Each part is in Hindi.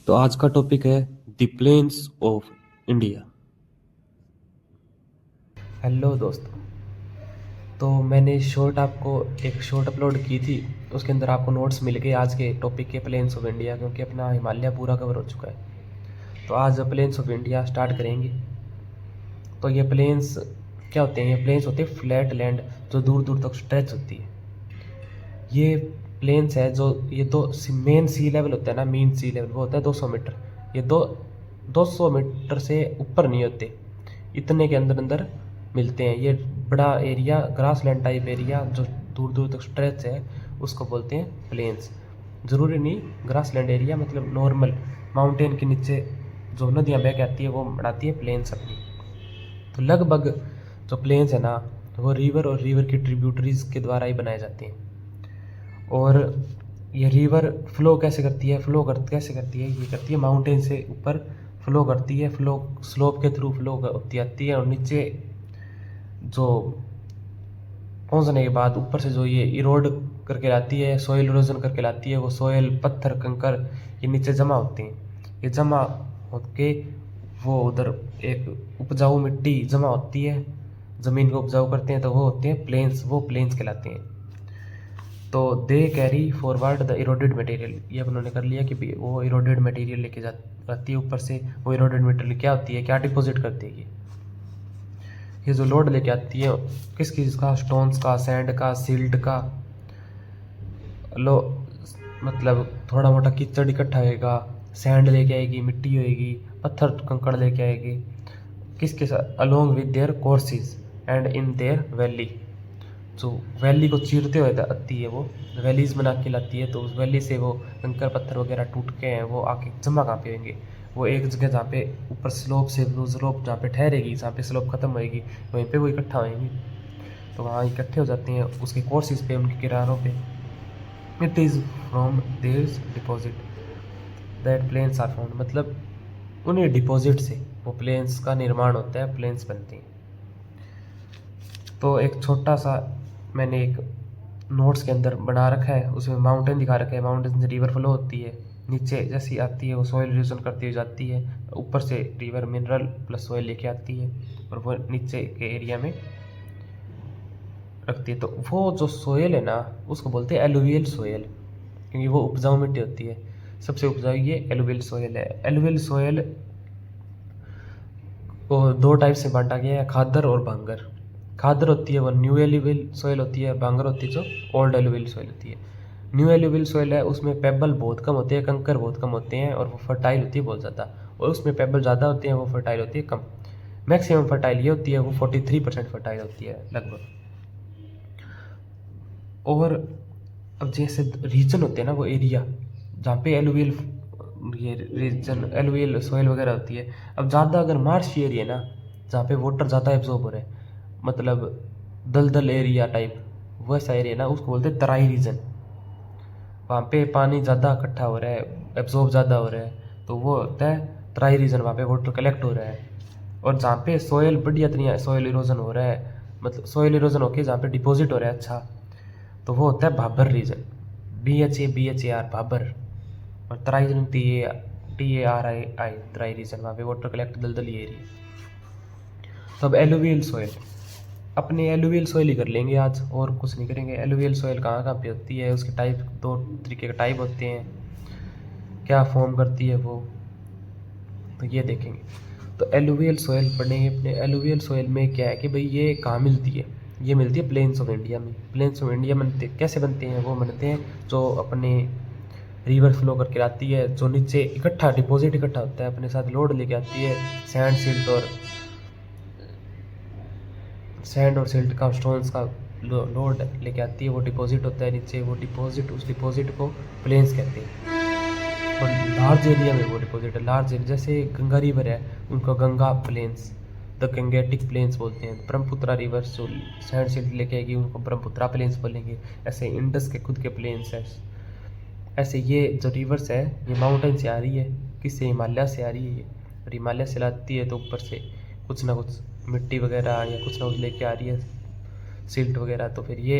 तो आज का टॉपिक है the plains of India. Hello दोस्तों। तो मैंने एक शॉर्ट अपलोड की थी। उसके अंदर आपको नोट्स मिल गए आज के टॉपिक के प्लेन्स ऑफ इंडिया, क्योंकि अपना हिमालय पूरा कवर हो चुका है। तो आज प्लेन्स ऑफ इंडिया स्टार्ट करेंगे। तो ये प्लेन्स क्या होते हैं? ये प्लेन्स होते हैं फ्लैट लैंड जो दूर दूर तक स्ट्रेच होती है। ये प्लेन्स है जो ये दो मेन सी लेवल होता है ना, मीन सी लेवल वो होता है 200 मीटर। ये 200 मीटर से ऊपर नहीं होते, इतने के अंदर अंदर मिलते हैं। ये बड़ा area grass land type area जो दूर दूर तक स्ट्रेच है उसको बोलते हैं प्लेन्स। ज़रूरी नहीं ग्रास लैंड एरिया, मतलब नॉर्मल माउंटेन के नीचे जो नदियाँ बह के आती है वो बनाती है प्लेन्स अपनी। तो लगभग जो प्लेन्स है ना वो रिवर और रिवर की ट्रिब्यूटरीज के द्वारा ही बनाए जाते हैं। और ये रिवर फ्लो कैसे करती है? कैसे करती है? ये करती है माउंटेन से ऊपर फ्लो करती है, फ्लो स्लोप के थ्रू फ्लो होती आती है, और नीचे जो पहुंचने के बाद ऊपर से जो ये इरोड करके लाती है, सॉइल इरोजन करके लाती है, वो सॉइल पत्थर कंकर ये नीचे जमा होते हैं। ये जमा होके वो उधर एक उपजाऊ मिट्टी जमा होती है, ज़मीन को उपजाऊ करते हैं, तो वो होते हैं प्लेन्स। वो प्लेन्स कहलाते हैं। तो they carry forward the eroded material. ये उन्होंने कर लिया कि वो इरोडेड मटेरियल लेके जाती है ऊपर से। वो इरोडेड मटेरियल क्या होती है, क्या डिपॉजिट करती है? ये जो लोड लेके आती है किस किस का? स्टोन्स का, सैंड का, सिल्ट का। लो मतलब थोड़ा मोटा कीचड़ इकट्ठा होएगा, सैंड लेके आएगी, मिट्टी होएगी, पत्थर कंकड़ लेके आएगी। किसके साथ? Along with their courses and in their valley. जो वैली को चीरते हुए आती है, वो वैलीज बना के लाती है। तो उस वैली से वो कंकर पत्थर वगैरह टूट के हैं, वो आके जमा कहाँ पे होंगे? वो एक जगह जहाँ पे ऊपर स्लोप से वो स्लोप जहाँ पे ठहरेगी, जहाँ पे स्लोप खत्म होएगी, वहीं पे वो इकट्ठा होएंगी। तो वहाँ इकट्ठे हो जाते हैं उसके कोर्सेज पे, उनके किनारों पे। It is from this deposit that plains are found. मतलब उन्हीं डिपॉजिट से वो प्लेन्स का निर्माण होता है, प्लेन्स बनती हैं। तो एक छोटा सा मैंने एक नोट्स के अंदर बना रखा है, उसमें माउंटेन दिखा रखा है। माउंटेन से रिवर फ्लो होती है, नीचे जैसी आती है वो सॉइल इरोजन करती हुई जाती है, ऊपर से रिवर मिनरल प्लस सॉइल लेके आती है और वो नीचे के एरिया में रखती है। तो वो जो सोयल है ना उसको बोलते हैं एलुवियल सोयल, क्योंकि वो उपजाऊ मिट्टी होती है। सबसे उपजाऊ ये एलुवियल सोयल है। एलुवियल सोयल को दो टाइप से बांटा गया है, खादर और भांगर। खादर होती है वो न्यू एलुवियल सोयल होती है, भांगर होती है जो ओल्ड एलुवियल सोयल होती है। न्यू एलुवियल सोयल है, उसमें पेबल बहुत कम होते हैं, कंकर बहुत कम होते हैं, और वो फर्टाइल होती है बहुत ज़्यादा। और उसमें पेबल ज़्यादा होते हैं, वो फर्टाइल होती है कम। मैक्सिमम फर्टाइल ये होती है, वो 43% फर्टाइल होती है लगभग। और अब जैसे रीजन होते हैं ना, वो एरिया जहाँ पे एलुवियल ये रीजन एलुवियल सॉइल वगैरह होती है। अब ज़्यादा अगर मार्शी एरिया है ना, जहाँ पे वाटर ज़्यादा एब्जॉर्ब हो रहा है, मतलब दलदल एरिया टाइप वैसा एरिया ना, उसको बोलते हैं तराई रीजन। वहाँ पे पानी ज़्यादा इकट्ठा हो रहा है, एब्जॉर्ब ज़्यादा हो रहा है, तो वो होता है तराई रीजन। वहाँ पे वाटर कलेक्ट हो रहा है। और जहाँ पे सॉइल बढ़िया तरीके सॉइल इरोजन हो रहा है, मतलब सॉइल इरोजन होके जहाँ पे डिपॉजिट हो रहा है अच्छा, तो वो होता है भाबर रीजन। BHAR भाबर। और तराई रीजन TARI तराई रीजन, वहाँ पे वाटर कलेक्ट दलदली एरिया। तो अब एलुवियल सॉइल, अपने एलुवियल सॉइल ही कर लेंगे आज, और कुछ नहीं करेंगे। एलुवियल सॉइल कहाँ कहाँ पे होती है, उसके टाइप दो तरीके के टाइप होते हैं, क्या फॉर्म करती है वो, तो ये देखेंगे। तो एलुवियल सॉइल पढ़ेंगे अपने। एलुवियल सॉइल में क्या है कि भाई ये कहाँ मिलती है? ये मिलती है प्लेन्स ऑफ इंडिया में। प्लेन्स ऑफ इंडिया बनते कैसे बनते हैं? वो बनते हैं जो अपने रिवर फ्लो करके आती है, जो नीचे इकट्ठा डिपॉजिट इकट्ठा होता है, अपने साथ लोड लेके आती है, सैंड और सिल्ट का, स्टोन्स का लोड लेके आती है। वो डिपॉजिट होता है नीचे, वो डिपॉजिट उस डिपॉजिट को प्लेन्स कहते हैं। और लार्ज एरिया में वो डिपॉजिट है, लार्ज एरिया जैसे गंगा रिवर है, उनको Ganga plains, the Gangetic plains बोलते हैं। ब्रह्मपुत्रा रिवर जो सैंड सिल्ट लेके आएगी उनको ब्रह्मपुत्रा प्लेन्स बोलेंगे। ऐसे इंडस के खुद के प्लेन्स है। ऐसे ये जो रिवर्स है ये माउंटेन से आ रही है, किससे? हिमालय से आ रही है ये। और हिमालय से लाती है तो ऊपर से कुछ ना कुछ मिट्टी वगैरह या कुछ ना कुछ लेके आ रही है, सिल्ट वगैरह, तो फिर ये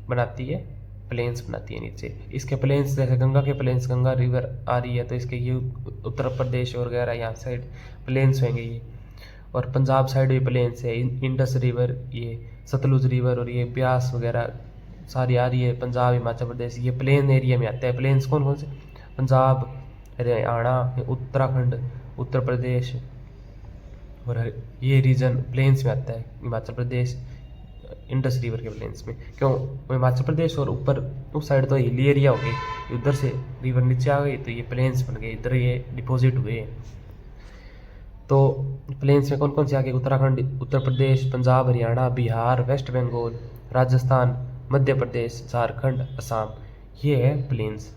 बनाती है प्लेन्स बनाती है नीचे। इसके प्लेन्स जैसे गंगा के प्लेन्स, गंगा रिवर आ रही है तो इसके ये उत्तर प्रदेश वगैरह यहाँ साइड प्लेन्स होंगे ये। और पंजाब साइड भी प्लेन्स है, इंडस रिवर, ये सतलुज रिवर और ये ब्यास वगैरह सारी आ रही है। पंजाब, हिमाचल प्रदेश, ये प्लेन एरिया में आता है। प्लेन्स कौन कौन से? पंजाब, हरियाणा, उत्तराखंड, उत्तर प्रदेश और ये रीजन प्लेन्स में आता है। हिमाचल प्रदेश इंडस रिवर के प्लेन्स में, क्यों? हिमाचल प्रदेश और ऊपर उस साइड तो हिली एरिया हो गई, उधर से रिवर नीचे आ गई तो ये प्लेन्स बन गए, इधर ये डिपॉजिट हुए। तो प्लेन्स में कौन कौन से आ गए? उत्तराखंड, उत्तर प्रदेश, पंजाब, हरियाणा, बिहार, वेस्ट बंगाल, राजस्थान, मध्य प्रदेश, झारखंड, असम, ये है प्लेन्स।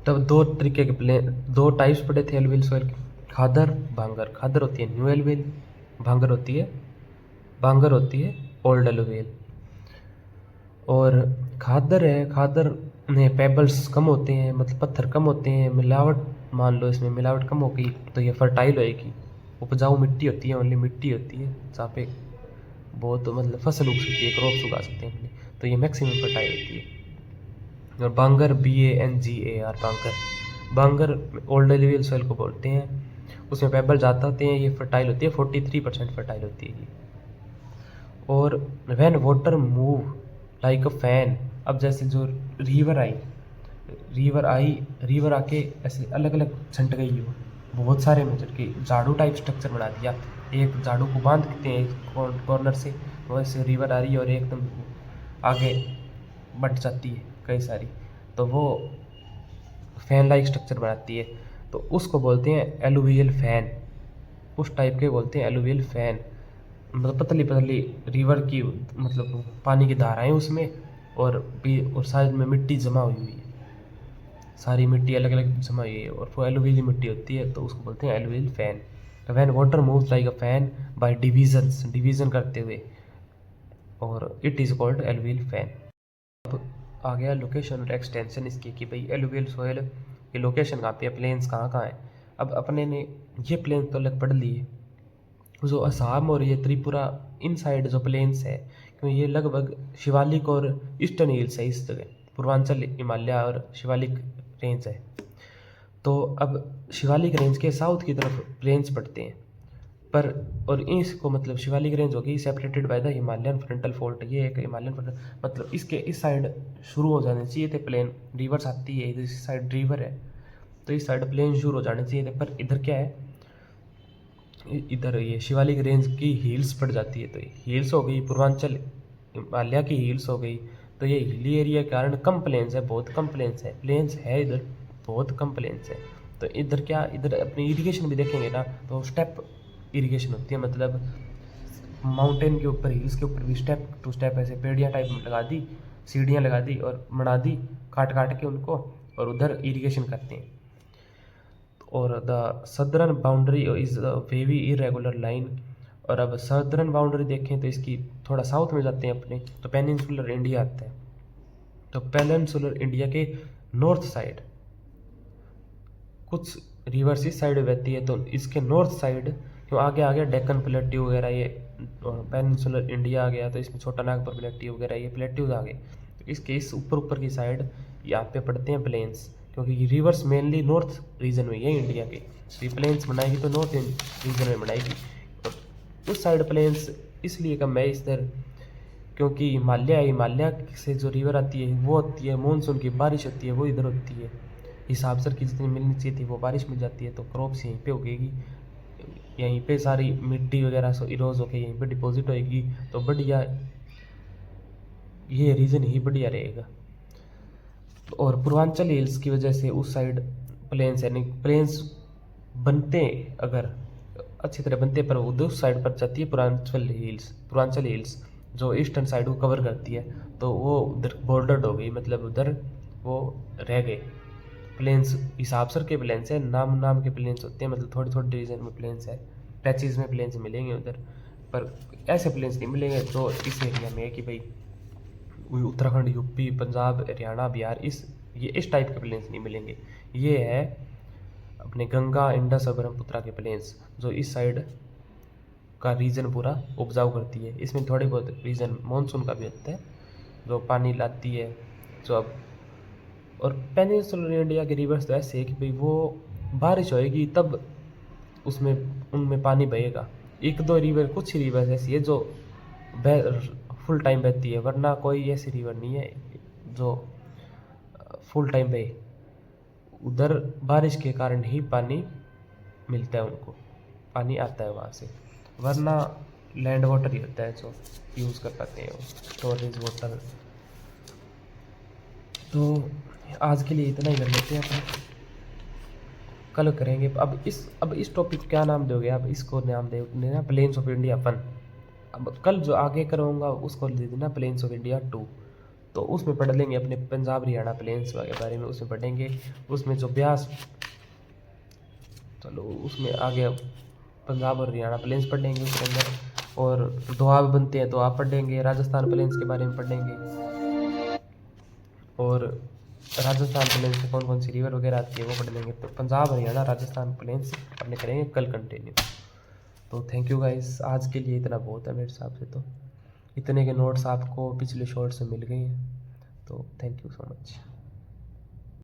तब दो तरीके के प्लेन, दो टाइप्स पड़े थे एलुवियल सॉइल के, खादर, भांगर। खादर होती है न्यू एलुवियल, भांगर होती है ओल्ड एलुवियल। और खादर है, खादर में पेबल्स कम होते हैं, मतलब पत्थर कम होते हैं, मिलावट मान लो इसमें मिलावट कम हो गई तो ये फर्टाइल होएगी, उपजाऊ मिट्टी होती है, ओनली मिट्टी होती है जहाँ पे बहुत मतलब फसल उग सकती है, क्रॉप्स उगा सकते हैं अपने, तो ये मैक्सिमम फर्टाइल होती है। और बांगर, BANGAR, बांगर ओल्ड एलुवियल सॉइल को बोलते हैं, उसमें पेबल ज़्यादा होते हैं, ये फर्टाइल होती है, 43% फर्टाइल होती है ये। और when water move like a fan, अब जैसे जो रिवर आई, रिवर आके ऐसे अलग अलग छंट गई हो बहुत सारे में, जबकि झाड़ू टाइप स्ट्रक्चर बना दिया, एक झाड़ू को बांध देते हैं कॉर्नर से, वैसे रिवर आ रही है और एकदम आगे बढ़ जाती है कई सारी, तो वो फैन लाइक स्ट्रक्चर बनाती है, तो उसको बोलते हैं एलुवियल फैन। उस टाइप के बोलते हैं एलुवियल फैन, मतलब पतली पतली रिवर की, मतलब पानी की धाराएं उसमें, और साइड में मिट्टी जमा हुई है, सारी मिट्टी अलग अलग जमा हुई है, और वो एलुवियल मिट्टी होती है, तो उसको बोलते हैं alluvial fan. When water moves like a fan by division करते हुए, और it is called alluvial fan. अब आ गया लोकेशन और एक्सटेंशन इसकी, कि भाई एलुवियल सॉइल की लोकेशन कहाँ पे है, प्लेन्स कहाँ कहाँ है। अब अपने ने ये प्लेन तो अलग पढ़ लिए, जो असम और ये त्रिपुरा इन साइड जो प्लेन्स है, क्योंकि ये लगभग शिवालिक और ईस्टर्न हिल्स है इस जगह, पूर्वांचल हिमालय और शिवालिक रेंज है। तो अब शिवालिक रेंज के साउथ की तरफ प्लेन्स पड़ते हैं, पर और इसको मतलब शिवालिक रेंज होगी separated by the Himalayan frontal fault, ये एक हिमालयन फ्रंटल, मतलब इसके इस साइड शुरू हो जाने चाहिए थे प्लेन, रिवर्स आती है इधर, इस साइड रिवर है तो इस साइड प्लेन शुरू हो जाने चाहिए थे, पर इधर क्या है, इधर ये शिवालिक रेंज की हिल्स पड़ जाती है, तो हिल्स हो गई, पूर्वांचल हिमालय की हिल्स हो गई, तो ये हिली एरिया के कारण कम प्लेन्स है, बहुत कम प्लेन्स है इधर, बहुत कम प्लेन्स है। तो इधर क्या, इधर अपनी इरिगेशन भी देखेंगे ना, तो स्टेप इरिगेशन होती है, मतलब माउंटेन के ऊपर, हिल्स के ऊपर भी स्टेप टू स्टेप ऐसे पेड़ियाँ टाइप में लगा दी, सीढ़ियाँ लगा दी और बना दी काट काट के उनको, और उधर इरिगेशन करते हैं। और the southern boundary is wavy irregular line. और अब सदर्न बाउंड्री देखें तो इसकी थोड़ा साउथ में जाते हैं अपने, तो पेनिनसुलर इंडिया आता है, तो पेनिनसुलर इंडिया के नॉर्थ साइड कुछ रिवर्स इस साइड बहती है, तो इसके नॉर्थ साइड क्यों आगे आ गया डेक्कन प्लेट्यू वगैरह, ये पेनिनसुलर इंडिया आ गया, तो इसमें छोटा नागपुर प्लेट्यू वगैरह ये प्लेट्यूज आ गए, तो इसके इस ऊपर की साइड यहाँ पे पड़ते हैं प्लेन्स, क्योंकि ये रिवर्स मेनली नॉर्थ रीजन में है इंडिया के, तो ये प्लेन्स बनाएगी तो नॉर्थ रीजन में बनाएगी, और उस साइड प्लेन्स इसलिए कम है इधर, क्योंकि हिमालय से जो रिवर आती है वो होती है मानसून की बारिश होती है, वो इधर होती है, हिसाब से की जितनी मिलनी चाहिए थी वो बारिश मिल जाती है, तो क्रॉप्स यहीं पे उगेगी, यहीं पे सारी मिट्टी वगैरह सो इरोज होकर यहीं पे डिपॉजिट होएगी, तो बढ़िया, ये रीजन ही बढ़िया रहेगा। और पूर्वांचल हिल्स की वजह से उस साइड प्लेन्स यानी प्लेन्स बनते हैं, अगर अच्छी तरह बनते हैं, पर उस साइड पर जाती है पूर्वांचल हिल्स जो ईस्टर्न साइड को कवर करती है, तो वो उधर बॉर्डर्ड हो गई, मतलब उधर वो रह गए प्लेन्स, हिसाब सर के प्लेन्स है, नाम के प्लेन्स होते हैं, मतलब थोड़ी थोड़ी डिवीजन में प्लेन्स है, पैचेज में प्लेन्स मिलेंगे उधर, पर ऐसे प्लेन्स नहीं मिलेंगे जो इस एरिया में है कि भाई उत्तराखंड, यूपी, पंजाब, हरियाणा, बिहार, इस टाइप के प्लेन्स नहीं मिलेंगे। ये है अपने गंगा, इंडस और ब्रह्मपुत्रा के प्लेन्स जो इस साइड का रीजन पूरा उपजाऊ करती है, इसमें थोड़ी बहुत रीजन मानसून का भी होता है, जो पानी लाती है, जो अब और पेनिनसुलर इंडिया के रिवर्स तो ऐसे है कि भाई वो बारिश होएगी तब उसमें उनमें पानी बहेगा। एक दो रिवर, कुछ ही रिवर ऐसी है जो बह फुल टाइम बहती है, वरना कोई ऐसी रिवर नहीं है जो फुल टाइम बहे। उधर बारिश के कारण ही पानी मिलता है उनको, पानी आता है वहाँ से, वरना लैंड वाटर ही होता है जो यूज़ कर पाते हैं वो, स्टोरेज वाटर। तो आज के लिए इतना ही कर लेते हैं अपन, कल करेंगे। अब इस टॉपिक को क्या नाम दोगे आप? इसको नाम दे देना प्लेन्स ऑफ इंडिया 1। अब कल जो आगे करूँगा उसको दे देना प्लेन्स ऑफ इंडिया 2। तो उसमें पढ़ लेंगे अपने पंजाब हरियाणा प्लेन्स के बारे में, उसमें पढ़ेंगे। उसमें जो ब्यास, चलो उसमें आगे पंजाब और हरियाणा प्लेन्स पढ़ेंगे उसके अंदर, और दोआब बनते हैं तो आप पढ़ेंगे, राजस्थान प्लेन्स के बारे में पढ़ेंगे, और राजस्थान प्लेन्स में कौन कौन सी रिवर वगैरह आती है वो पढ़ लेंगे। तो पंजाब हरियाणा राजस्थान प्लेन्स अपने करेंगे कल कंटिन्यू। तो थैंक यू गाइस, आज के लिए इतना बहुत है मेरे हिसाब से। तो इतने के नोट्स आपको पिछले शॉर्ट से मिल गए हैं, तो थैंक यू सो मच।